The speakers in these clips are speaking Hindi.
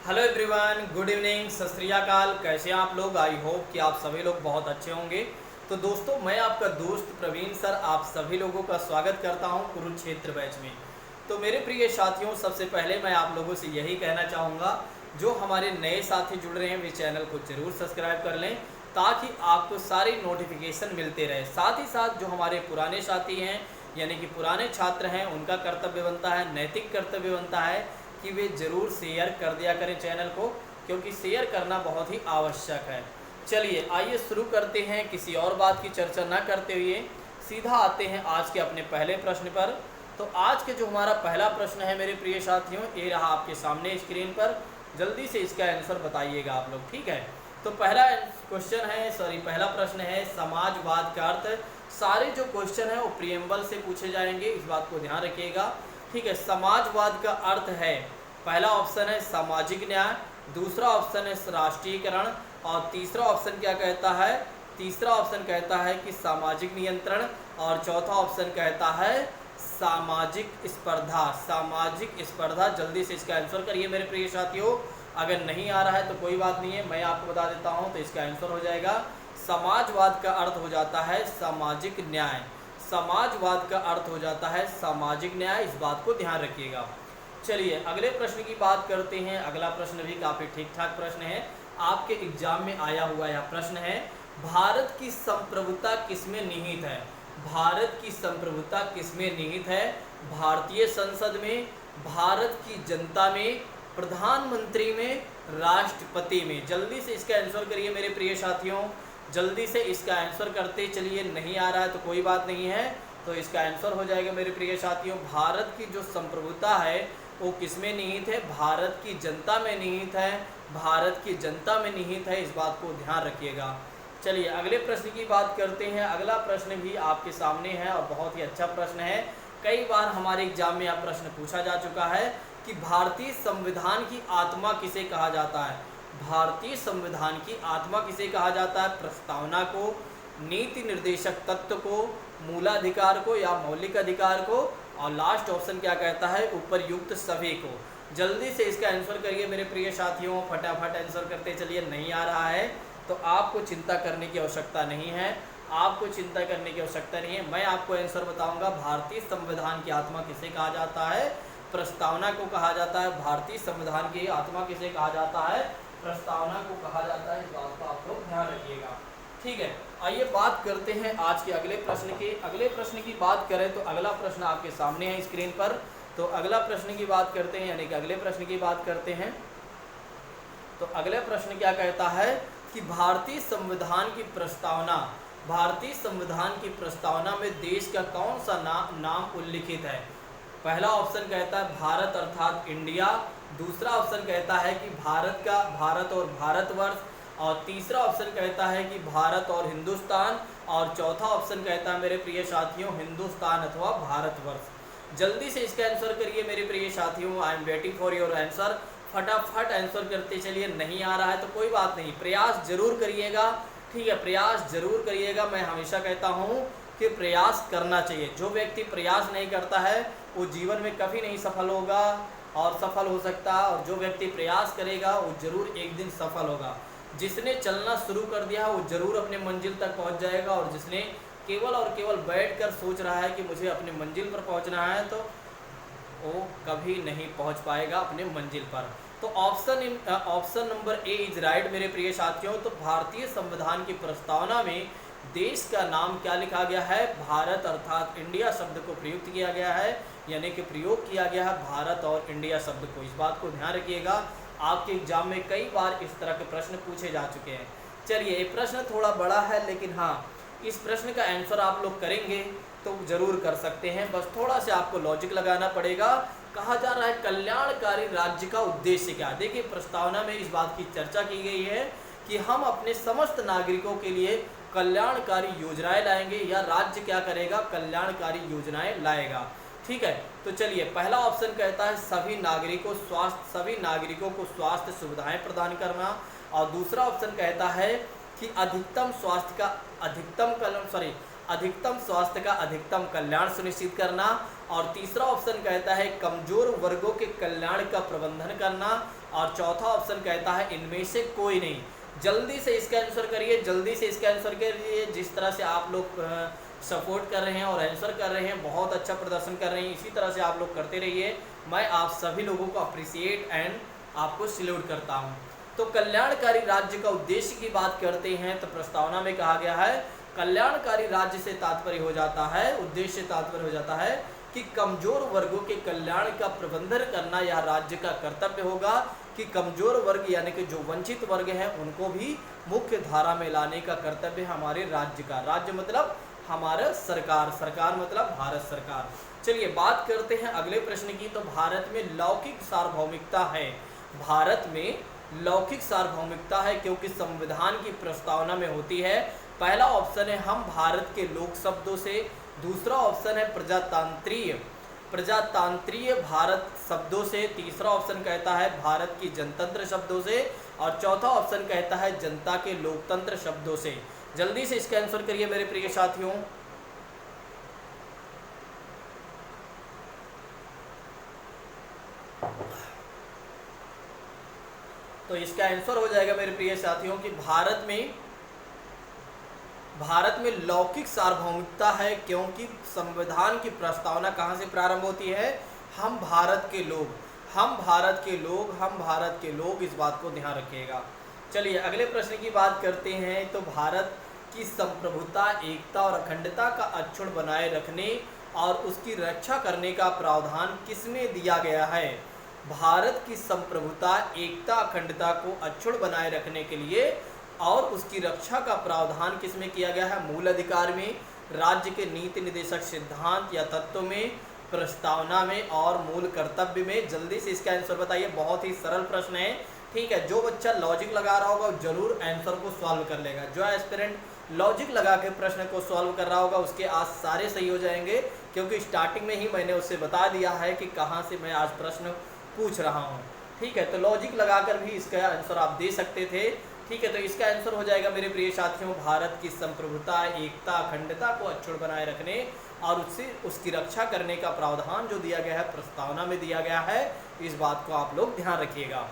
हेलो एवरीवन, गुड इवनिंग, सत श्री अकाल। कैसे हैं आप लोग? आई होप कि आप सभी लोग बहुत अच्छे होंगे। तो दोस्तों, मैं आपका दोस्त प्रवीण सर आप सभी लोगों का स्वागत करता हूं कुरुक्षेत्र बैच में। तो मेरे प्रिय साथियों, सबसे पहले मैं आप लोगों से यही कहना चाहूँगा, जो हमारे नए साथी जुड़ रहे हैं वे चैनल को ज़रूर सब्सक्राइब कर लें ताकि आपको सारी नोटिफिकेशन मिलते रहे। साथ ही साथ जो हमारे पुराने साथी हैं यानी कि पुराने छात्र हैं, उनका कर्तव्य बनता है, नैतिक कर्तव्य बनता है कि वे ज़रूर शेयर कर दिया करें चैनल को, क्योंकि शेयर करना बहुत ही आवश्यक है। चलिए आइए शुरू करते हैं, किसी और बात की चर्चा ना करते हुए सीधा आते हैं आज के अपने पहले प्रश्न पर। तो आज के जो हमारा पहला प्रश्न है मेरे प्रिय साथियों, ये रहा आपके सामने स्क्रीन पर। जल्दी से इसका आंसर बताइएगा आप लोग, ठीक है। तो पहला क्वेश्चन है, पहला प्रश्न है, समाजवाद का अर्थ। सारे जो क्वेश्चन है वो प्रीएम्बल से पूछे जाएंगे, इस बात को ध्यान रखिएगा, ठीक है। समाजवाद का अर्थ है, पहला ऑप्शन है सामाजिक न्याय, दूसरा ऑप्शन है राष्ट्रीयकरण, और तीसरा ऑप्शन क्या कहता है? तीसरा ऑप्शन कहता है कि सामाजिक नियंत्रण, और चौथा ऑप्शन कहता है सामाजिक स्पर्धा। सामाजिक स्पर्धा। जल्दी से इसका आंसर करिए मेरे प्रिय साथियों। अगर नहीं आ रहा है तो कोई बात नहीं है, मैं आपको बता देता हूं। तो इसका आंसर हो जाएगा, समाजवाद का अर्थ हो जाता है सामाजिक न्याय। समाजवाद का अर्थ हो जाता है सामाजिक न्याय, इस बात को ध्यान रखिएगा। चलिए अगले प्रश्न की बात करते हैं। अगला प्रश्न भी काफ़ी ठीक ठाक प्रश्न है, आपके एग्जाम में आया हुआ यह प्रश्न है, भारत की संप्रभुता किसमें निहित है? भारत की संप्रभुता किसमें निहित है? भारतीय संसद में, भारत की जनता में, प्रधानमंत्री में, राष्ट्रपति में। जल्दी से इसका आंसर करिए मेरे प्रिय साथियों, जल्दी से इसका आंसर करते चलिए। नहीं आ रहा है तो कोई बात नहीं है, तो इसका आंसर हो जाएगा मेरे प्रिय साथियों, भारत की जो संप्रभुता है वो किसमें निहित है? भारत की जनता में निहित है। भारत की जनता में निहित है, इस बात को ध्यान रखिएगा। चलिए अगले प्रश्न की बात करते हैं। अगला प्रश्न भी आपके सामने है और बहुत ही अच्छा प्रश्न है। कई बार हमारे एग्जाम में यह प्रश्न पूछा जा चुका है कि भारतीय संविधान की आत्मा किसे कहा जाता है? भारतीय संविधान की आत्मा किसे कहा जाता है? प्रस्तावना को, नीति निर्देशक तत्व को, मूलाधिकार को या मौलिक अधिकार को, और लास्ट ऑप्शन क्या कहता है? उपरयुक्त सभी को। जल्दी से इसका आंसर करिए मेरे प्रिय साथियों, फटाफट आंसर करते चलिए। नहीं आ रहा है तो आपको चिंता करने की आवश्यकता नहीं है, आपको चिंता करने की आवश्यकता नहीं है। मैं आपको आंसर बताऊंगा, भारतीय संविधान की आत्मा किसे कहा जाता है? प्रस्तावना को कहा जाता है। भारतीय संविधान की आत्मा किसे कहा जाता है? प्रस्तावना को कहा जाता है, इस बात को आप लोग ध्यान रखिएगा, ठीक है। आइए बात करते हैं आज के अगले प्रश्न की। अगले प्रश्न की बात करें तो अगला प्रश्न आपके सामने है स्क्रीन पर। तो अगला प्रश्न की बात करते हैं, यानी कि अगले प्रश्न की बात करते हैं। तो अगले प्रश्न क्या कहता है कि भारतीय संविधान की प्रस्तावना, भारतीय संविधान की प्रस्तावना में देश का कौन सा नाम उल्लिखित है? पहला ऑप्शन कहता है भारत अर्थात इंडिया, दूसरा ऑप्शन कहता है कि भारत और भारतवर्ष, और तीसरा ऑप्शन कहता है कि भारत और हिंदुस्तान, और चौथा ऑप्शन कहता है मेरे प्रिय साथियों हिंदुस्तान अथवा भारतवर्ष। जल्दी से इसका आंसर करिए मेरे प्रिय साथियों, I am waiting for your answer. फटाफट आंसर करते चलिए। नहीं आ रहा है तो कोई बात नहीं, प्रयास जरूर करिएगा, ठीक है, प्रयास जरूर करिएगा। मैं हमेशा कहता हूँ कि प्रयास करना चाहिए। जो व्यक्ति प्रयास नहीं करता है वो जीवन में कभी नहीं सफल होगा और सफल हो सकता, और जो व्यक्ति प्रयास करेगा वो जरूर एक दिन सफल होगा। जिसने चलना शुरू कर दिया वो जरूर अपने मंजिल तक पहुंच जाएगा, और जिसने केवल और केवल बैठकर सोच रहा है कि मुझे अपने मंजिल पर पहुंचना है तो वो कभी नहीं पहुंच पाएगा अपने मंजिल पर। तो option number A is right मेरे प्रिय साथियों। तो भारतीय संविधान की प्रस्तावना में देश का नाम क्या लिखा गया है? भारत अर्थात इंडिया शब्द को प्रयुक्त किया गया है, यानी कि प्रयोग किया गया है भारत और इंडिया शब्द को। इस बात को ध्यान रखिएगा, आपके एग्जाम में कई बार इस तरह के प्रश्न पूछे जा चुके हैं। चलिए ये प्रश्न थोड़ा बड़ा है, लेकिन हाँ इस प्रश्न का आंसर आप लोग करेंगे तो जरूर कर सकते हैं, बस थोड़ा सा आपको लॉजिक लगाना पड़ेगा। कहा जा रहा है कल्याणकारी राज्य का उद्देश्य क्या? देखिए प्रस्तावना में इस बात की चर्चा की गई है कि हम अपने समस्त नागरिकों के लिए कल्याणकारी योजनाएं लाएंगे, या राज्य क्या करेगा? कल्याणकारी योजनाएं लाएगा, ठीक है। तो चलिए पहला ऑप्शन कहता है सभी नागरिकों को स्वास्थ्य सुविधाएं प्रदान करना, और दूसरा ऑप्शन कहता है कि अधिकतम स्वास्थ्य का अधिकतम कल्याण सुनिश्चित करना। और तीसरा ऑप्शन कहता है कमजोर वर्गों के कल्याण का प्रबंधन करना। और चौथा ऑप्शन कहता है इनमें से कोई नहीं। जल्दी से इसका आंसर करिए, जल्दी से इसका आंसर करिए। जिस तरह से आप लोग सपोर्ट कर रहे हैं और आंसर कर रहे हैं, बहुत अच्छा प्रदर्शन कर रहे हैं, इसी तरह से आप लोग करते रहिए। मैं आप सभी लोगों को अप्रिसिएट एंड आपको सैल्यूट करता हूं। तो कल्याणकारी राज्य का उद्देश्य की बात करते हैं तो प्रस्तावना में कहा गया है कल्याणकारी राज्य से तात्पर्य हो जाता है, उद्देश्य तात्पर्य हो जाता है कि कमजोर वर्गों के कल्याण का प्रबंधन करना यह राज्य का कर्तव्य होगा कि कमजोर वर्ग यानी कि जो वंचित वर्ग हैं उनको भी मुख्य धारा में लाने का कर्तव्य हमारे राज्य का। राज्य मतलब हमारा सरकार, सरकार मतलब भारत सरकार। चलिए बात करते हैं अगले प्रश्न की। तो भारत में लौकिक सार्वभौमिकता है। भारत में लौकिक सार्वभौमिकता है क्योंकि संविधान की प्रस्तावना में होती है। पहला ऑप्शन है हम भारत के लोक शब्दों से, दूसरा ऑप्शन है प्रजातांत्रीय भारत शब्दों से, तीसरा ऑप्शन कहता है भारत की जनतंत्र शब्दों से और चौथा ऑप्शन कहता है जनता के लोकतंत्र शब्दों से। जल्दी से इसका आंसर करिए मेरे प्रिय साथियों। तो इसका आंसर हो जाएगा मेरे प्रिय साथियों कि भारत में लौकिक सार्वभौमिकता है क्योंकि संविधान की प्रस्तावना कहाँ से प्रारंभ होती है? हम भारत के लोग, हम भारत के लोग, हम भारत के लोग, इस बात को ध्यान रखिएगा। चलिए अगले प्रश्न की बात करते हैं। तो भारत की संप्रभुता, एकता और अखंडता का अक्षुण्ण बनाए रखने और उसकी रक्षा करने का प्रावधान किसमें दिया गया है? भारत की संप्रभुता, एकता, अखंडता को अक्षुण्ण बनाए रखने के लिए और उसकी रक्षा का प्रावधान किसमें किया गया है? मूल अधिकार में, राज्य के नीति निर्देशक सिद्धांत या तत्व में, प्रस्तावना में और मूल कर्तव्य में। जल्दी से इसका आंसर बताइए। बहुत ही सरल प्रश्न है, ठीक है। जो बच्चा लॉजिक लगा रहा होगा जरूर आंसर को सॉल्व कर लेगा। जो एस्पिरेंट लॉजिक लगा के प्रश्न को सॉल्व कर रहा होगा उसके आज सारे सही हो जाएंगे, क्योंकि स्टार्टिंग में ही मैंने उससे बता दिया है कि कहाँ से मैं आज प्रश्न पूछ रहा हूँ, ठीक है। तो लॉजिक लगाकर भी इसका आंसर आप दे सकते थे, ठीक है। तो इसका आंसर हो जाएगा मेरे प्रिय साथियों भारत की संप्रभुता, एकता, अखंडता को अक्षुण्ण बनाए रखने और उसकी रक्षा करने का प्रावधान जो दिया गया है प्रस्तावना में दिया गया है। इस बात को आप लोग ध्यान रखिएगा।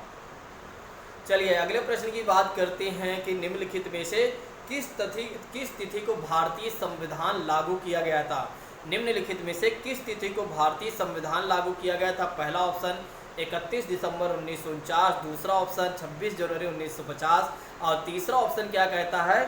चलिए अगले प्रश्न की बात करते हैं कि निम्नलिखित में से किस तिथि को भारतीय संविधान लागू किया गया था? निम्नलिखित में से किस तिथि को भारतीय संविधान लागू किया गया था? पहला ऑप्शन 31 दिसंबर 1949, दूसरा ऑप्शन 26 जनवरी 1950 और तीसरा ऑप्शन क्या कहता है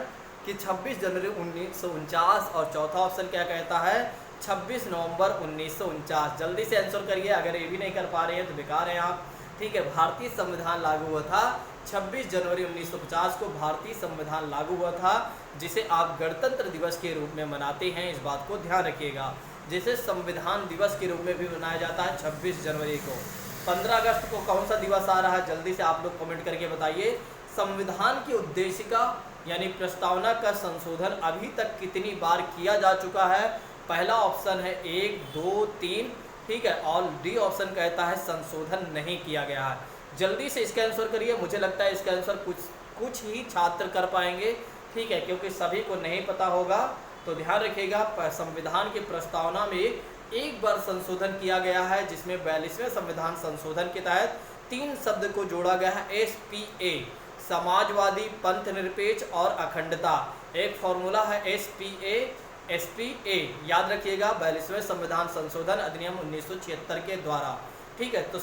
कि 26 जनवरी 1949 और चौथा ऑप्शन क्या कहता है 26 नवंबर 1949। जल्दी से आंसर करिए। अगर ये भी नहीं कर पा रहे हैं तो बेकार हैं आप, ठीक है। भारतीय संविधान लागू हुआ था 26 जनवरी 1950 को भारतीय संविधान लागू हुआ था, जिसे आप गणतंत्र दिवस के रूप में मनाते हैं। इस बात को ध्यान रखिएगा। जिसे संविधान दिवस के रूप में भी मनाया जाता है 26 जनवरी को। 15 अगस्त को कौन सा दिवस आ रहा है? जल्दी से आप लोग कमेंट करके बताइए। संविधान की उद्देशिका यानी प्रस्तावना का संशोधन अभी तक कितनी बार किया जा चुका है? पहला ऑप्शन है 1, 2, 3, ठीक है। और डी ऑप्शन कहता है संशोधन नहीं किया गया है। जल्दी से इसका आंसर करिए। मुझे लगता है इसका आंसर कुछ ही छात्र कर पाएंगे, ठीक है, क्योंकि सभी को नहीं पता होगा। तो ध्यान रखिएगा, संविधान की प्रस्तावना में एक बार संशोधन किया गया है, जिसमें 42वें संविधान संशोधन के तहत 3 शब्द को जोड़ा गया है। SPA, समाजवादी, पंथ निरपेक्ष और अखंडता। एक फॉर्मूला है SPA, याद रखिएगा, 42वें संविधान संशोधन अधिनियम 1976 के द्वारा, ठीक है। तो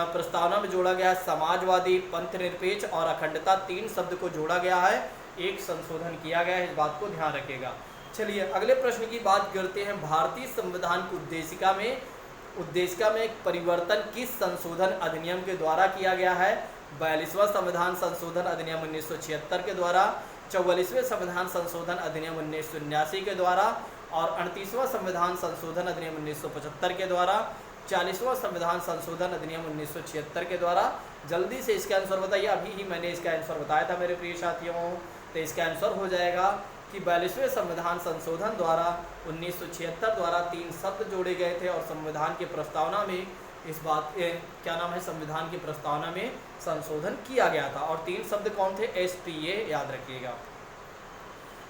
प्रस्तावना में जोड़ा गया है समाजवादी, पंथ निरपेक्ष और अखंडता, 3 शब्द को जोड़ा गया है, एक संशोधन किया गया है। इस बात को ध्यान रखिएगा। चलिए अगले प्रश्न की बात करते हैं। भारतीय संविधान की उद्देशिका में एक परिवर्तन किस संशोधन अधिनियम के द्वारा किया गया है? 42वां संविधान संशोधन अधिनियम 1976 के द्वारा, 44वें संविधान संशोधन अधिनियम 1979 के द्वारा और 38वां संविधान संशोधन अधिनियम 1975 के द्वारा, 40वां संविधान संशोधन अधिनियम 1976 के द्वारा। जल्दी से इसका आंसर बताइए। अभी ही मैंने इसका आंसर बताया था मेरे प्रिय साथियों। तो इसका आंसर हो जाएगा कि 42वें संविधान संशोधन द्वारा 1976 द्वारा 3 शब्द जोड़े गए थे और संविधान की प्रस्तावना में संविधान की प्रस्तावना में संशोधन किया गया था। और 3 शब्द कौन थे? SPA, याद रखिएगा।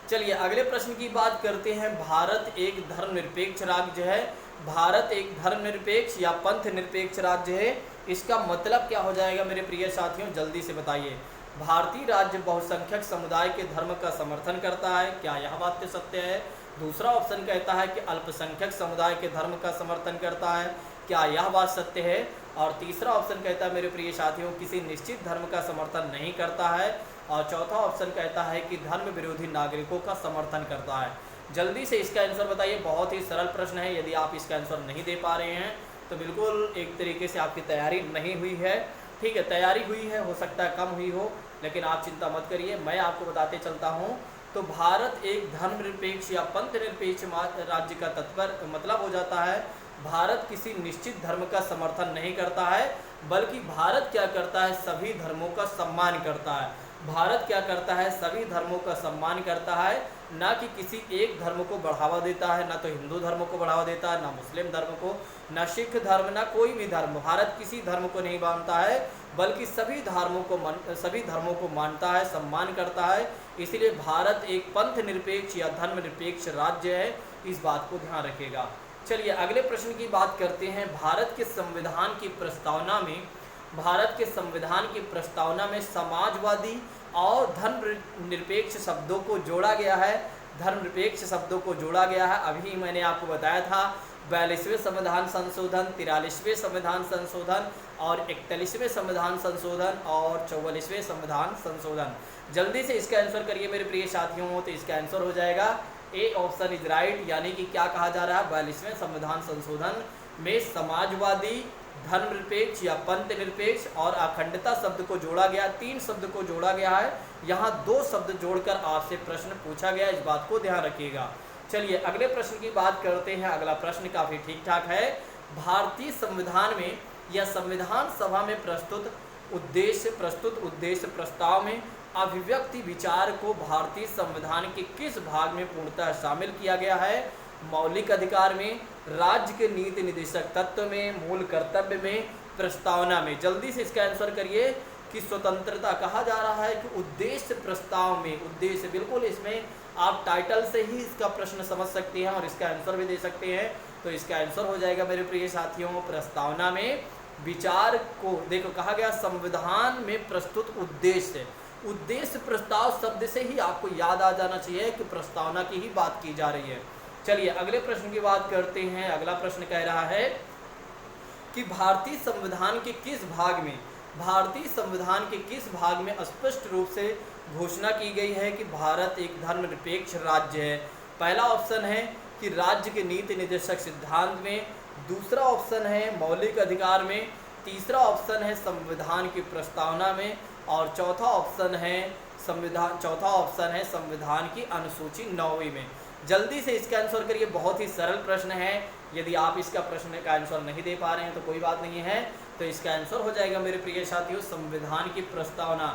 चलिए अगले प्रश्न की बात करते हैं। भारत एक धर्मनिरपेक्ष राज्य है। भारत एक धर्मनिरपेक्ष या पंथ निरपेक्ष राज्य है, इसका मतलब क्या हो जाएगा मेरे प्रिय साथियों, जल्दी से बताइए। भारतीय राज्य बहुसंख्यक समुदाय के धर्म का समर्थन करता है, क्या यह बात सत्य है? दूसरा ऑप्शन कहता है कि अल्पसंख्यक समुदाय के धर्म का समर्थन करता है, क्या यह बात सत्य है? और तीसरा ऑप्शन कहता है मेरे प्रिय साथियों, किसी निश्चित धर्म का समर्थन नहीं करता है। और चौथा ऑप्शन कहता है कि धर्म विरोधी नागरिकों का समर्थन करता है। जल्दी से इसका आंसर बताइए। बहुत ही सरल प्रश्न है, यदि आप इसका आंसर नहीं दे पा रहे हैं तो बिल्कुल एक तरीके से आपकी तैयारी नहीं हुई है। ठीक है, तैयारी हुई है, हो सकता है कम हुई हो, लेकिन आप चिंता मत करिए, मैं आपको बताते चलता हूँ। तो भारत एक धर्मनिरपेक्ष या पंथ निरपेक्ष राज्य का तात्पर्य मतलब हो जाता है भारत किसी निश्चित धर्म का समर्थन नहीं करता है, बल्कि भारत क्या करता है, सभी धर्मों का सम्मान करता है। भारत क्या करता है, सभी धर्मों का सम्मान करता है, ना कि किसी एक धर्म को बढ़ावा देता है। ना तो हिंदू धर्म को बढ़ावा देता है, ना मुस्लिम धर्म को, ना सिख धर्म, ना कोई भी धर्म। भारत किसी धर्म को नहीं मानता है, बल्कि सभी धर्मों को मानता है, सम्मान करता है। इसलिए भारत एक पंथ निरपेक्ष या धर्मनिरपेक्ष राज्य है, इस बात को ध्यान रखिएगा। चलिए अगले प्रश्न की बात करते हैं। भारत के संविधान की प्रस्तावना में समाजवादी और धर्मनिरपेक्ष शब्दों को जोड़ा गया है। धर्मनिरपेक्ष शब्दों को जोड़ा गया है, अभी मैंने आपको बताया था। 42वें संविधान संशोधन, 43वें संविधान संशोधन और 41वें संविधान संशोधन और 44वें संविधान संशोधन। जल्दी से इसका आंसर करिए मेरे प्रिय साथियों। तो इसका आंसर हो जाएगा ए ऑप्शन इज राइट, यानी कि क्या कहा जा रहा है, 42वें संविधान संशोधन में समाजवादी, धर्मनिरपेक्ष या पंथ निरपेक्ष और अखंडता शब्द को जोड़ा गया, 3 शब्द को जोड़ा गया है। यहाँ 2 शब्द जोड़कर आपसे प्रश्न पूछा गया, इस बात को ध्यान रखिएगा। चलिए अगले प्रश्न की बात करते हैं। अगला प्रश्न काफ़ी ठीक ठाक है। भारतीय संविधान में या संविधान सभा में प्रस्तुत उद्देश्य प्रस्ताव में अभिव्यक्ति विचार को भारतीय संविधान के किस भाग में पूर्णतः शामिल किया गया है? मौलिक अधिकार में, राज्य के नीति निर्देशक तत्व में, मूल कर्तव्य में, प्रस्तावना में। जल्दी से इसका आंसर करिए कि स्वतंत्रता कहा जा रहा है कि उद्देश्य प्रस्ताव में। उद्देश्य बिल्कुल, इसमें आप टाइटल से ही इसका प्रश्न समझ सकते हैं और इसका आंसर भी दे सकते हैं। तो इसका आंसर हो जाएगा मेरे प्रिय साथियों, प्रस्तावना में विचार को देखो कहा गया संविधान में प्रस्तुत उद्देश्य प्रस्ताव शब्द से ही आपको याद आ जाना चाहिए कि प्रस्तावना की ही बात की जा रही है। चलिए अगले प्रश्न की बात करते हैं। अगला प्रश्न कह रहा है कि भारतीय संविधान के किस भाग में स्पष्ट रूप से घोषणा की गई है कि भारत एक धर्मनिरपेक्ष राज्य है? पहला ऑप्शन है कि राज्य के नीति निर्देशक सिद्धांत में, दूसरा ऑप्शन है मौलिक अधिकार में, तीसरा ऑप्शन है संविधान की प्रस्तावना में और चौथा ऑप्शन है संविधान की अनुसूची 9वीं में। जल्दी से इसका आंसर करिए, बहुत ही सरल प्रश्न है। यदि आप इसका प्रश्न का आंसर नहीं दे पा रहे हैं तो कोई बात नहीं है, तो इसका आंसर हो जाएगा मेरे प्रिय साथियों संविधान की प्रस्तावना।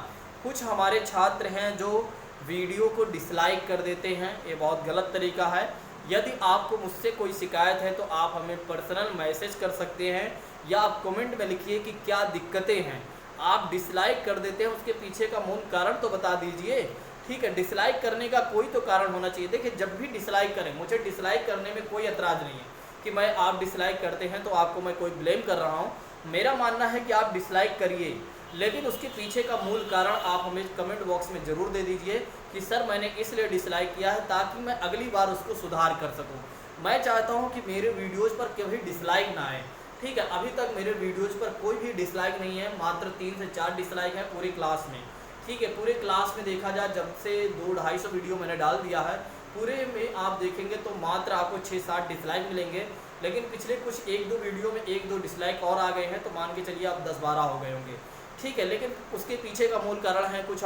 कुछ हमारे छात्र हैं जो वीडियो को डिसलाइक कर देते हैं, ये बहुत गलत तरीका है। यदि आपको मुझसे कोई शिकायत है तो आप हमें पर्सनल मैसेज कर सकते हैं या आप कमेंट में लिखिए कि क्या दिक्कतें हैं। आप डिसलाइक कर देते हैं, उसके पीछे का मूल कारण तो बता दीजिए। ठीक है, डिसलाइक करने का कोई तो कारण होना चाहिए। देखिए जब भी डिसलाइक करें, मुझे डिसलाइक करने में कोई एतराज़ नहीं है कि आप डिसलाइक करते हैं तो आपको मैं कोई ब्लेम कर रहा हूँ। मेरा मानना है कि आप डिसलाइक करिए, लेकिन उसके पीछे का मूल कारण आप हमें कमेंट बॉक्स में ज़रूर दे दीजिए कि सर मैंने इसलिए डिसलाइक किया है, ताकि मैं अगली बार उसको सुधार कर सकूँ। मैं चाहता हूँ कि मेरे वीडियोज़ पर कभी डिसलाइक ना आए। ठीक है, अभी तक मेरे वीडियोज़ पर कोई भी डिसलाइक नहीं है, मात्र 3 से 4 डिसलाइक है पूरी क्लास में। ठीक है, पूरे क्लास में देखा जाए जब से 200-250 वीडियो मैंने डाल दिया है, पूरे में आप देखेंगे तो मात्र आपको 6-7 डिसलाइक मिलेंगे। लेकिन पिछले कुछ 1-2 वीडियो में 1-2 डिसलाइक और आ गए हैं, तो मान के चलिए आप 10-12 हो गए होंगे। ठीक है, लेकिन उसके पीछे का मूल कारण है कुछ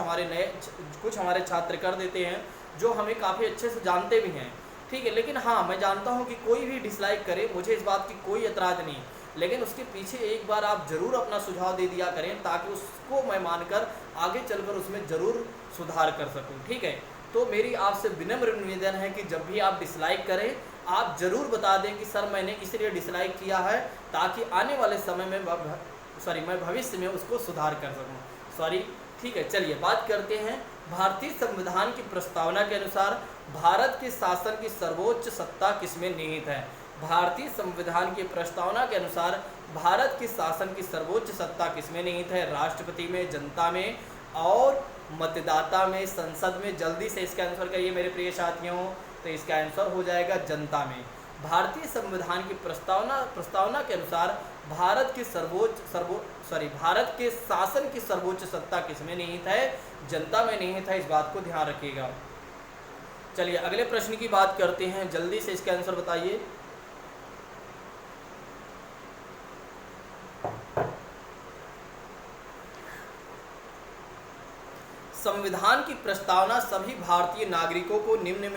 हमारे छात्र कर देते हैं जो हमें काफ़ी अच्छे से जानते भी हैं। ठीक है, लेकिन हाँ मैं जानता हूँ कि कोई भी डिसलाइक करे, मुझे इस बात की कोई एतराज़ नहीं, लेकिन उसके पीछे एक बार आप ज़रूर अपना सुझाव दे दिया करें, ताकि उसको मैं मानकर आगे चलकर उसमें ज़रूर सुधार कर सकूं। ठीक है, तो मेरी आपसे विनम्र निवेदन है कि जब भी आप डिसलाइक करें, आप ज़रूर बता दें कि सर मैंने इसलिए डिसलाइक किया है, ताकि आने वाले समय में मैं भविष्य में उसको सुधार कर सकूँ। ठीक है, चलिए बात करते हैं। भारतीय संविधान की प्रस्तावना के अनुसार भारत के शासन की सर्वोच्च सत्ता किसमें निहित है? भारतीय संविधान की प्रस्तावना के अनुसार भारत के शासन की सर्वोच्च सत्ता किसमें निहित है? राष्ट्रपति में, जनता में और मतदाता में, संसद में। जल्दी से इसका आंसर करिए मेरे प्रिय साथियों। तो इसका आंसर हो जाएगा जनता में। भारतीय संविधान की प्रस्तावना के अनुसार भारत के शासन की सर्वोच्च सत्ता किसमें निहित है? जनता में निहित है। इस बात को ध्यान रखिएगा। चलिए अगले प्रश्न की बात करते हैं। जल्दी से इसका आंसर बताइए। संविधान की प्रस्तावना सभी भारतीय नागरिकों को निम्न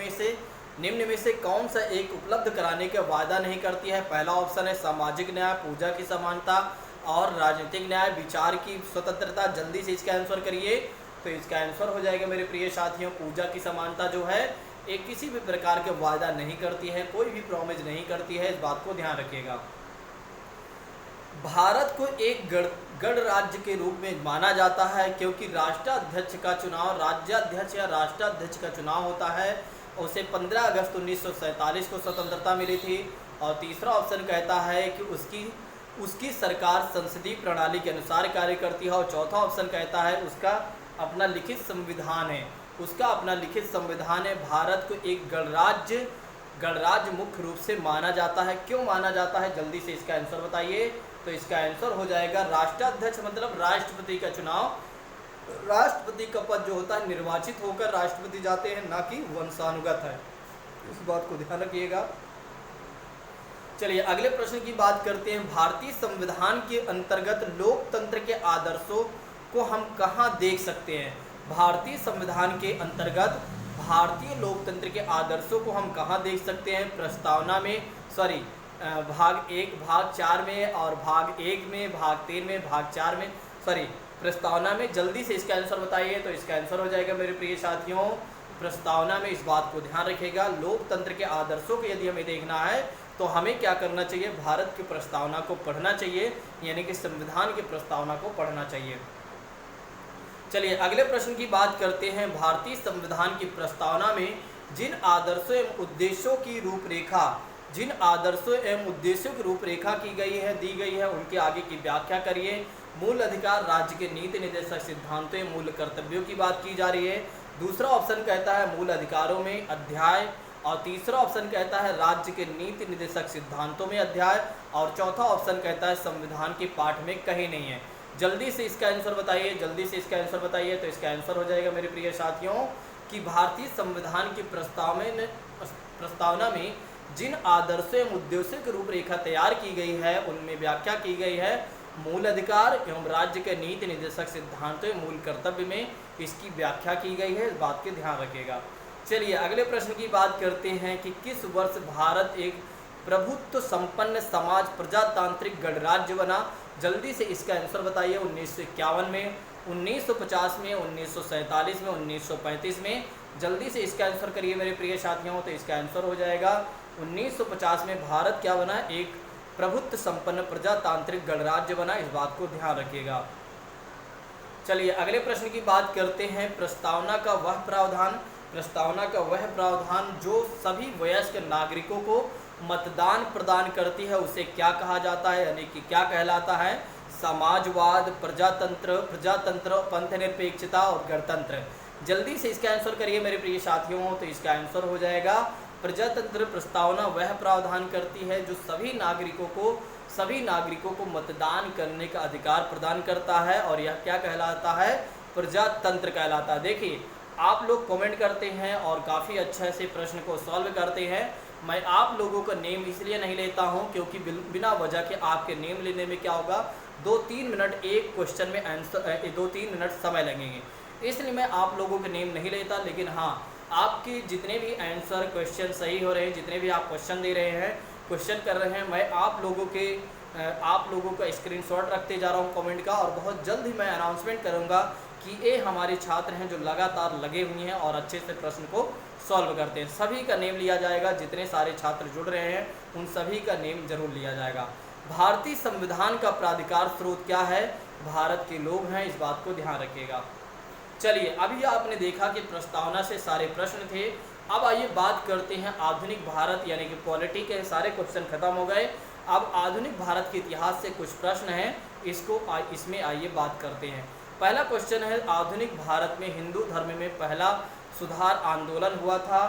में से कौन सा एक उपलब्ध कराने का वादा नहीं करती है? पहला ऑप्शन है सामाजिक न्याय, पूजा की समानता और राजनीतिक न्याय, विचार की स्वतंत्रता। जल्दी से इसका आंसर करिए। तो इसका आंसर हो जाएगा मेरे प्रिय साथियों पूजा की समानता जो है एक किसी भी प्रकार के वादा नहीं करती है, कोई भी प्रॉमिस नहीं करती है। इस बात को ध्यान रखिएगा। भारत को एक गणराज्य के रूप में माना जाता है क्योंकि राष्ट्राध्यक्ष का चुनाव राज्याध्यक्ष या राष्ट्राध्यक्ष का चुनाव होता है। उसे 15 अगस्त 1947 को स्वतंत्रता मिली थी। और तीसरा ऑप्शन कहता है कि उसकी सरकार संसदीय प्रणाली के अनुसार कार्य करती है। और चौथा ऑप्शन कहता है उसका अपना लिखित संविधान है। भारत को एक गणराज्य मुख्य रूप से माना जाता है। क्यों माना जाता है? जल्दी से इसका आंसर बताइए। तो इसका आंसर हो जाएगा राष्ट्राध्यक्ष मतलब राष्ट्रपति का चुनाव। राष्ट्रपति का पद जो होता है निर्वाचित होकर राष्ट्रपति जाते हैं, ना कि वंशानुगत है। इस बात को ध्यान रखिएगा। चलिए अगले प्रश्न की बात करते हैं। भारतीय संविधान के अंतर्गत लोकतंत्र के आदर्शों को हम कहाँ देख सकते हैं? भारतीय संविधान के अंतर्गत भारतीय लोकतंत्र के आदर्शों को हम कहाँ देख सकते हैं? प्रस्तावना में, भाग 1 भाग 4 में और भाग 1 में, भाग 3 में, भाग 4 में, प्रस्तावना में। जल्दी से इसका आंसर बताइए। तो इसका आंसर हो जाएगा मेरे प्रिय साथियों प्रस्तावना में। इस बात को ध्यान रखिएगा। लोकतंत्र के आदर्शों को यदि हमें देखना है तो हमें क्या करना चाहिए? भारत की प्रस्तावना को पढ़ना चाहिए, यानी कि संविधान की प्रस्तावना को पढ़ना चाहिए। चलिए अगले प्रश्न की बात करते हैं। भारतीय संविधान की प्रस्तावना में जिन आदर्शों एवं उद्देश्यों की रूपरेखा दी गई है उनके आगे की व्याख्या करिए। मूल अधिकार, राज्य के नीति निर्देशक सिद्धांतों, मूल कर्तव्यों की बात की जा रही है। दूसरा ऑप्शन कहता है मूल अधिकारों में अध्याय, और तीसरा ऑप्शन कहता है राज्य के नीति निर्देशक सिद्धांतों में अध्याय, और चौथा ऑप्शन कहता है संविधान के पाठ में कहीं नहीं है। जल्दी से इसका आंसर बताइए। तो इसका आंसर हो जाएगा मेरे प्रिय साथियों कि भारतीय संविधान की प्रस्तावना में जिन आदर्शों एवं उद्देश्यों की रूपरेखा तैयार की गई है उनमें व्याख्या की गई है मूल अधिकार एवं राज्य के नीति निर्देशक सिद्धांतों, मूल कर्तव्य में इसकी व्याख्या की गई है। इस बात के ध्यान रखिएगा। चलिए अगले प्रश्न की बात करते हैं कि किस वर्ष भारत एक प्रभुत्व संपन्न समाज प्रजातांत्रिक गणराज्य बना? जल्दी से इसका आंसर बताइए। 1951 में, 1950 में, 1947 में, 1935 में। जल्दी से इसका आंसर करिए मेरे प्रिय साथियों। तो इसका आंसर हो जाएगा 1950 में भारत क्या बना? एक प्रभुत्व संपन्न प्रजातांत्रिक गणराज्य बना। इस बात को ध्यान रखिएगा। चलिए अगले प्रश्न की बात करते हैं। प्रस्तावना का वह प्रावधान जो सभी वयस्क नागरिकों को मतदान प्रदान करती है उसे क्या कहा जाता है, यानी कि क्या कहलाता है? समाजवाद, प्रजातंत्र, पंथनिरपेक्षता और गणतंत्र। जल्दी से इसका आंसर करिए मेरे प्रिय साथियों। तो इसका आंसर हो जाएगा प्रजातंत्र। प्रस्तावना वह प्रावधान करती है जो सभी नागरिकों को मतदान करने का अधिकार प्रदान करता है, और यह क्या कहलाता है? प्रजातंत्र कहलाता है। देखिए आप लोग कमेंट करते हैं और काफ़ी अच्छे से प्रश्न को सॉल्व करते हैं। मैं आप लोगों का नेम इसलिए नहीं लेता हूं क्योंकि बिना वजह के आपके नेम लेने में क्या होगा, 2-3 मिनट एक क्वेश्चन में आंसर 2-3 मिनट समय लगेंगे, इसलिए मैं आप लोगों के नेम नहीं लेता। लेकिन हाँ, आपके जितने भी आंसर क्वेश्चन सही हो रहे हैं, जितने भी आप क्वेश्चन दे रहे हैं, क्वेश्चन कर रहे हैं, मैं आप लोगों का स्क्रीनशॉट रखते जा रहा हूं कमेंट का, और बहुत जल्द ही मैं अनाउंसमेंट करूंगा कि ये हमारे छात्र हैं जो लगातार लगे हुए हैं और अच्छे से प्रश्न को सॉल्व करते हैं। सभी का नेम लिया जाएगा। जितने सारे छात्र जुड़ रहे हैं उन सभी का नेम जरूर लिया जाएगा। भारतीय संविधान का प्राधिकार स्रोत क्या है? भारत के लोग हैं। इस बात को ध्यान रखिएगा। चलिए अभी आपने देखा कि प्रस्तावना से सारे प्रश्न थे, अब आइए बात करते हैं आधुनिक भारत यानी कि पॉलिटी के सारे क्वेश्चन खत्म हो गए। अब आधुनिक भारत के इतिहास से कुछ प्रश्न हैं, इसमें आइए बात करते हैं। पहला क्वेश्चन है, आधुनिक भारत में हिंदू धर्म में पहला सुधार आंदोलन हुआ था।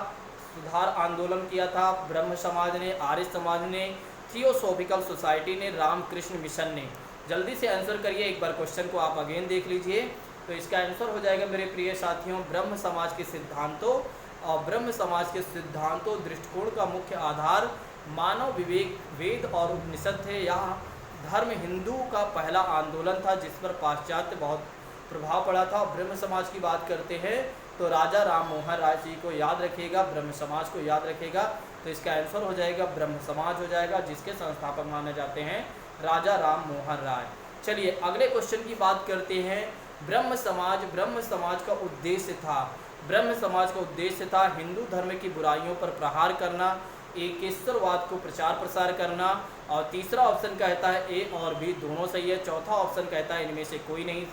सुधार आंदोलन किया था ब्रह्म समाज ने, आर्य समाज ने, थियोसॉफिकल सोसाइटी ने, रामकृष्ण मिशन ने। जल्दी से आंसर करिए, एक बार क्वेश्चन को आप अगेन देख लीजिए। तो इसका आंसर हो जाएगा मेरे प्रिय साथियों, ब्रह्म समाज के सिद्धांतों और ब्रह्म समाज के सिद्धांतों दृष्टिकोण का मुख्य आधार मानव विवेक, वेद और उपनिषद थे। यह धर्म हिंदू का पहला आंदोलन था जिस पर पाश्चात्य बहुत प्रभाव पड़ा था। ब्रह्म समाज की बात करते हैं तो राजा राम मोहन राय जी को याद रखिएगा, ब्रह्म समाज को याद रखिएगा। तो इसका आंसर हो जाएगा ब्रह्म समाज हो जाएगा, जिसके संस्थापक माने जाते हैं राजा राम मोहन राय। चलिए अगले क्वेश्चन की बात करते हैं। ब्रह्म समाज का उद्देश्य था, ब्रह्म समाज का उद्देश्य था हिंदू धर्म की बुराइयों पर प्रहार करना, एकेश्वरवाद को प्रचार प्रसार करना। और तीसरा ऑप्शन कहता है ए और बी दोनों सही है। चौथा ऑप्शन कहता है इनमें से कोई नहीं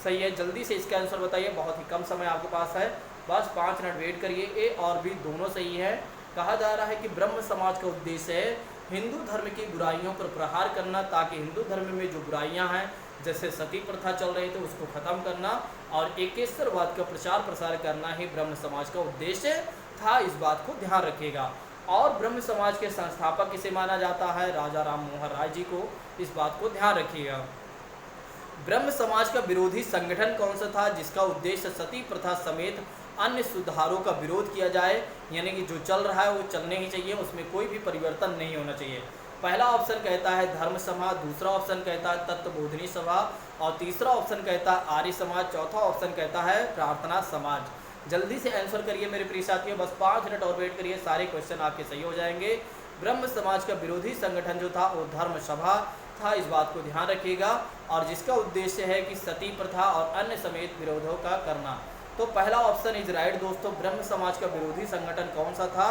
सही है। जल्दी से इसका आंसर बताइए, बहुत ही कम समय आपके पास है, बस 5 मिनट वेट करिए। ए और बी दोनों सही है। कहा जा रहा है कि ब्रह्म समाज का उद्देश्य है हिंदू धर्म की बुराइयों पर प्रहार करना, ताकि हिंदू धर्म में जो बुराइयां हैं जैसे सती प्रथा चल रही थी उसको खत्म करना और एकेश्वरवाद का प्रचार प्रसार करना ही ब्रह्म समाज का उद्देश्य था। इस बात को ध्यान रखिएगा। और ब्रह्म समाज के संस्थापक किसे माना जाता है? राजा राम मोहन राय जी को। इस बात को ध्यान रखिएगा। ब्रह्म समाज का विरोधी संगठन कौन सा था जिसका उद्देश्य सती प्रथा समेत अन्य सुधारों का विरोध किया जाए, यानी कि जो चल रहा है वो चलने ही चाहिए, उसमें कोई भी परिवर्तन नहीं होना चाहिए। पहला ऑप्शन कहता है धर्म सभा, दूसरा ऑप्शन कहता है तत्वबोधिनी सभा और तीसरा ऑप्शन कहता है आर्य समाज, चौथा ऑप्शन कहता है प्रार्थना समाज। जल्दी से आंसर करिए मेरे प्रिय साथियों, बस 5 मिनट और वेट करिए, सारे क्वेश्चन आपके सही हो जाएंगे। ब्रह्म समाज का विरोधी संगठन जो था वो धर्म सभा था, इस बात को ध्यान रखिएगा, और जिसका उद्देश्य है कि सती प्रथा और अन्य समेत विरोधों का करना। तो पहला ऑप्शन इज राइट दोस्तों। ब्रह्म समाज का विरोधी संगठन कौन सा था?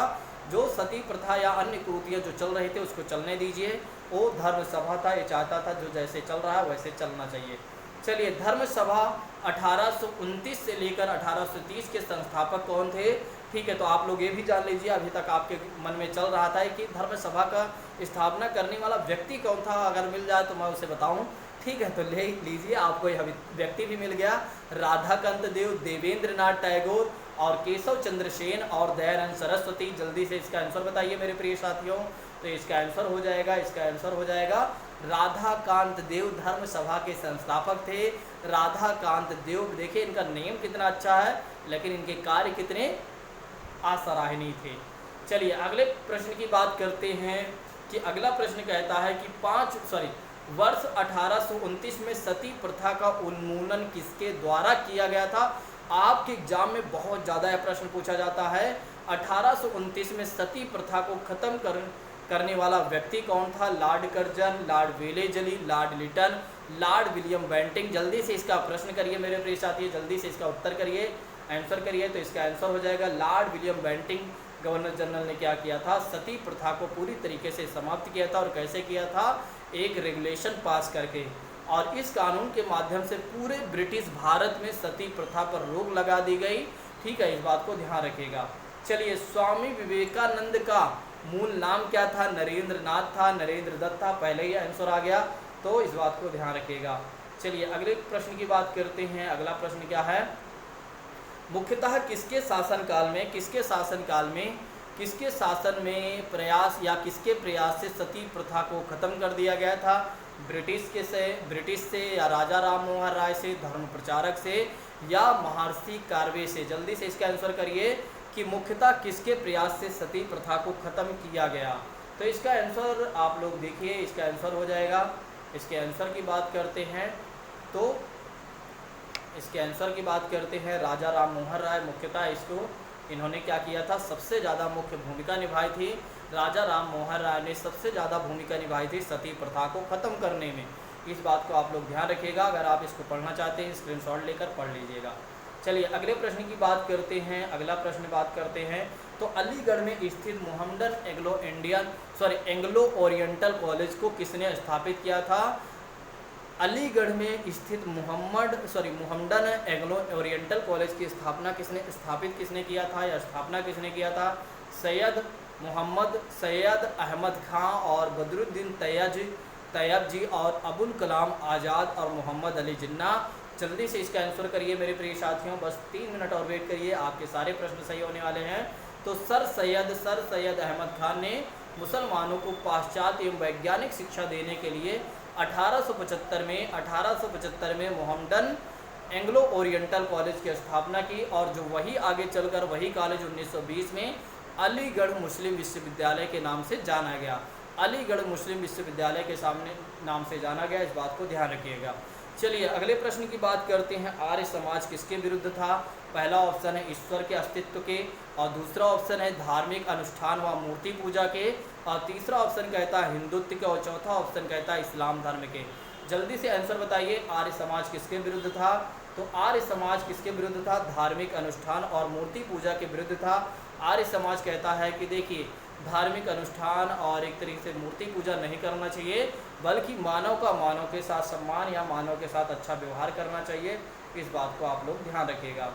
जो सती प्रथा या अन्य कुरीतियाँ जो चल रहे थे उसको चलने दीजिए, वो धर्म सभा था। ये चाहता था जो जैसे चल रहा है वैसे चलना चाहिए। चलिए, धर्म सभा 1829 से लेकर 1830 के संस्थापक कौन थे? ठीक है, तो आप लोग ये भी जान लीजिए, अभी तक आपके मन में चल रहा था कि धर्म सभा का स्थापना करने वाला व्यक्ति कौन था। अगर मिल जाए तो मैं उसे बताऊं। ठीक है, तो ले लीजिए, आपको यह व्यक्ति भी मिल गया। राधाकांत देव, देवेंद्र नाथ टैगोर और केशव चंद्र सेन और दयानंद सरस्वती। जल्दी से इसका आंसर बताइए मेरे प्रिय साथियों। तो इसका आंसर हो जाएगा राधाकांत देव धर्म सभा के संस्थापक थे। राधाकांत देव, देखिए इनका नेम कितना अच्छा है, लेकिन इनके कार्य कितने असराहनीय थे। चलिए अगले प्रश्न की बात करते हैं कि अगला प्रश्न कहता है कि वर्ष 1829 में सती प्रथा का उन्मूलन किसके द्वारा किया गया था? आपके एग्जाम में बहुत ज़्यादा यह प्रश्न पूछा जाता है। 1829 में सती प्रथा को खत्म करने वाला व्यक्ति कौन था? Lord Curzon, Lord Wellesley, Lord Lytton, Lord William Bentinck. जल्दी से इसका प्रश्न करिए मेरे प्रिय साथी, जल्दी से इसका उत्तर करिए, आंसर करिए। तो इसका आंसर हो जाएगा Lord William Bentinck. Governor general ने क्या किया था? सती प्रथा को पूरी तरीके से समाप्त किया था। और कैसे किया था? एक रेगुलेशन पास करके, और इस कानून के माध्यम से पूरे ब्रिटिश भारत में सती प्रथा पर रोक लगा दी गई। ठीक है, इस बात को ध्यान रखिएगा। चलिए, स्वामी विवेकानंद का मूल नाम क्या था? नरेंद्र नाथ था, नरेंद्र दत्त था, पहले ही आंसर आ गया, तो इस बात को ध्यान रखिएगा। चलिए अगले प्रश्न की बात करते हैं। अगला प्रश्न क्या है? मुख्यतः किसके शासन में प्रयास या किसके प्रयास से सती प्रथा को खत्म कर दिया गया था? ब्रिटिश से या राजा राम मोहन राय से, धर्म प्रचारक से या महर्षि कार्वे से? जल्दी से इसका आंसर करिए कि मुख्यतः किसके प्रयास से सती प्रथा को खत्म किया गया। तो इसका आंसर आप लोग देखिए, इसका आंसर हो जाएगा, इसके आंसर की बात करते हैं तो इसके आंसर की बात करते हैं राजा राम मोहन राय। मुख्यतः इन्होंने क्या किया था? सबसे ज़्यादा मुख्य भूमिका निभाई थी। राजा राम मोहन राय ने सबसे ज़्यादा भूमिका निभाई थी सती प्रथा को ख़त्म करने में। इस बात को आप लोग ध्यान रखिएगा। अगर आप इसको पढ़ना चाहते हैं स्क्रीनशॉट लेकर पढ़ लीजिएगा। चलिए अगले प्रश्न की बात करते हैं। अगला प्रश्न बात करते हैं तो अलीगढ़ में स्थित मोहम्मदन एंग्लो ओरिएंटल कॉलेज को किसने स्थापित किया था? अलीगढ़ में स्थित मुहम्मदन एंग्लो ओरिएंटल कॉलेज की स्थापित किसने किया था या स्थापना किसने किया था? सैयद अहमद खां और बदरुद्दीन तैयब जी और अबुल कलाम आज़ाद और मोहम्मद अली जिन्ना। जल्दी से इसका आंसर करिए मेरे प्रिय साथियों, बस 3 मिनट और वेट करिए, आपके सारे प्रश्न सही होने वाले हैं। तो सर सैयद अहमद खान ने मुसलमानों को पाश्चात्य एवं वैज्ञानिक शिक्षा देने के लिए 1875 में मोहम्मदन एंग्लो ओरिएंटल कॉलेज की स्थापना की और जो वही आगे चलकर वही कॉलेज 1920 में अलीगढ़ मुस्लिम विश्वविद्यालय के नाम से जाना गया। अलीगढ़ मुस्लिम विश्वविद्यालय के नाम से जाना गया, इस बात को ध्यान रखिएगा। चलिए अगले प्रश्न की बात करते हैं। आर्य समाज किसके विरुद्ध था? पहला ऑप्शन है ईश्वर के अस्तित्व के, और दूसरा ऑप्शन है धार्मिक अनुष्ठान व मूर्ति पूजा के, और तीसरा ऑप्शन कहता है हिंदुत्व के, और चौथा ऑप्शन कहता है इस्लाम धर्म के। जल्दी से आंसर बताइए, आर्य समाज किसके विरुद्ध था? तो आर्य समाज किसके विरुद्ध था? धार्मिक अनुष्ठान और मूर्ति पूजा के विरुद्ध था। आर्य समाज कहता है कि देखिए, धार्मिक अनुष्ठान और एक तरीके से मूर्ति पूजा नहीं करना चाहिए, बल्कि मानव का मानव के साथ सम्मान या मानव के साथ अच्छा व्यवहार करना चाहिए। इस बात को आप लोग ध्यान रखिएगा।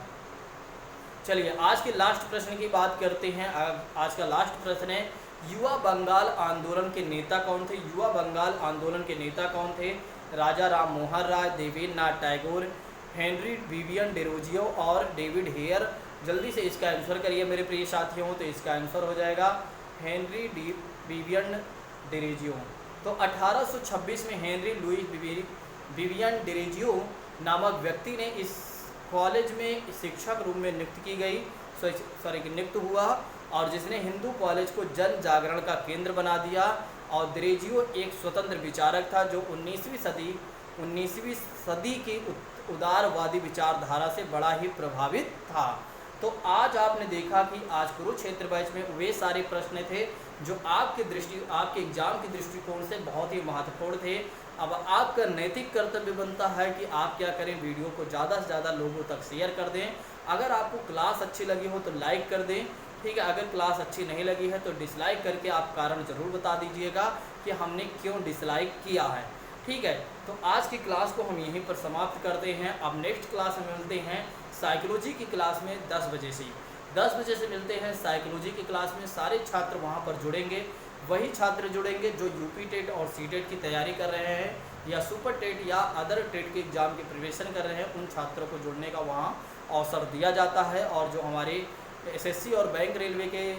चलिए आज के लास्ट प्रश्न की बात करते हैं। आज का लास्ट प्रश्न है, युवा बंगाल आंदोलन के नेता कौन थे? युवा बंगाल आंदोलन के नेता कौन थे? Raja Ram Mohan Roy, Debendranath Tagore, Henry Vivian Derozio और डेविड हेयर। जल्दी से इसका आंसर करिए मेरे प्रिय साथियों। तो इसका आंसर हो जाएगा हेनरी विवियन डेरोजियो। तो 1826 में हेनरी लुई विवियन डेरोजियो नामक व्यक्ति ने इस कॉलेज में शिक्षक रूप में नियुक्त हुआ, और जिसने हिंदू कॉलेज को जन जागरण का केंद्र बना दिया। और डेरोजियो एक स्वतंत्र विचारक था जो 19वीं सदी की उदारवादी विचारधारा से बड़ा ही प्रभावित था। तो आज आपने देखा कि आज कुरुक्षेत्र बैच में वे सारे प्रश्न थे जो आपके एग्जाम के दृष्टिकोण से बहुत ही महत्वपूर्ण थे। अब आपका नैतिक कर्तव्य बनता है कि आप क्या करें, वीडियो को ज़्यादा से ज़्यादा लोगों तक शेयर कर दें। अगर आपको क्लास अच्छी लगी हो तो लाइक कर दें, ठीक है। अगर क्लास अच्छी नहीं लगी है तो डिसलाइक करके आप कारण ज़रूर बता दीजिएगा कि हमने क्यों डिसलाइक किया है, ठीक है। तो आज की क्लास को हम यहीं पर समाप्त करते हैं। अब नेक्स्ट क्लास में मिलते हैं साइकोलॉजी की क्लास में 10 बजे से मिलते हैं साइकोलॉजी की क्लास में। सारे छात्र वहां पर जुड़ेंगे, वही छात्र जुड़ेंगे जो यूपी टेट और सी टेट की तैयारी कर रहे हैं या सुपर टेट या अदर टेट के एग्ज़ाम की प्रिपरेशन कर रहे हैं। उन छात्रों को जुड़ने का वहाँ अवसर दिया जाता है, और जो हमारे एसएससी और बैंक रेलवे के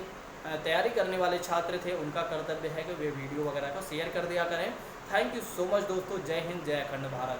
तैयारी करने वाले छात्र थे उनका कर्तव्य है कि वे वीडियो वगैरह को शेयर कर दिया करें। थैंक यू सो मच दोस्तों। जय हिंद, जय अखंड भारत।